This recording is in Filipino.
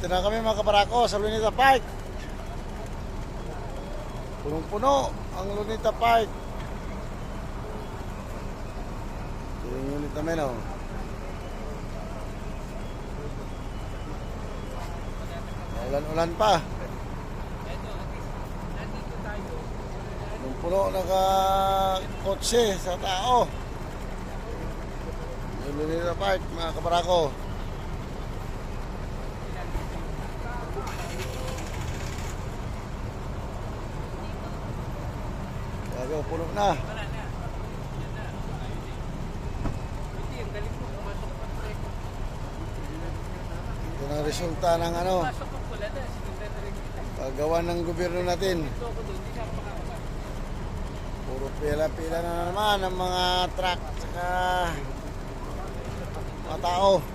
Dito na kami mga kabarako sa Luneta Park. Punong-puno ang Luneta Park. Ito yung unit namin, oh. Ulan-ulan pa. Punong-puno naka-kotse sa tao. Yung Luneta Park mga kabarako. Kaya puno na. Ito ang resulta ng paggawa ng gobyerno natin. Puro pila-pila na naman ang mga truck at mga tao.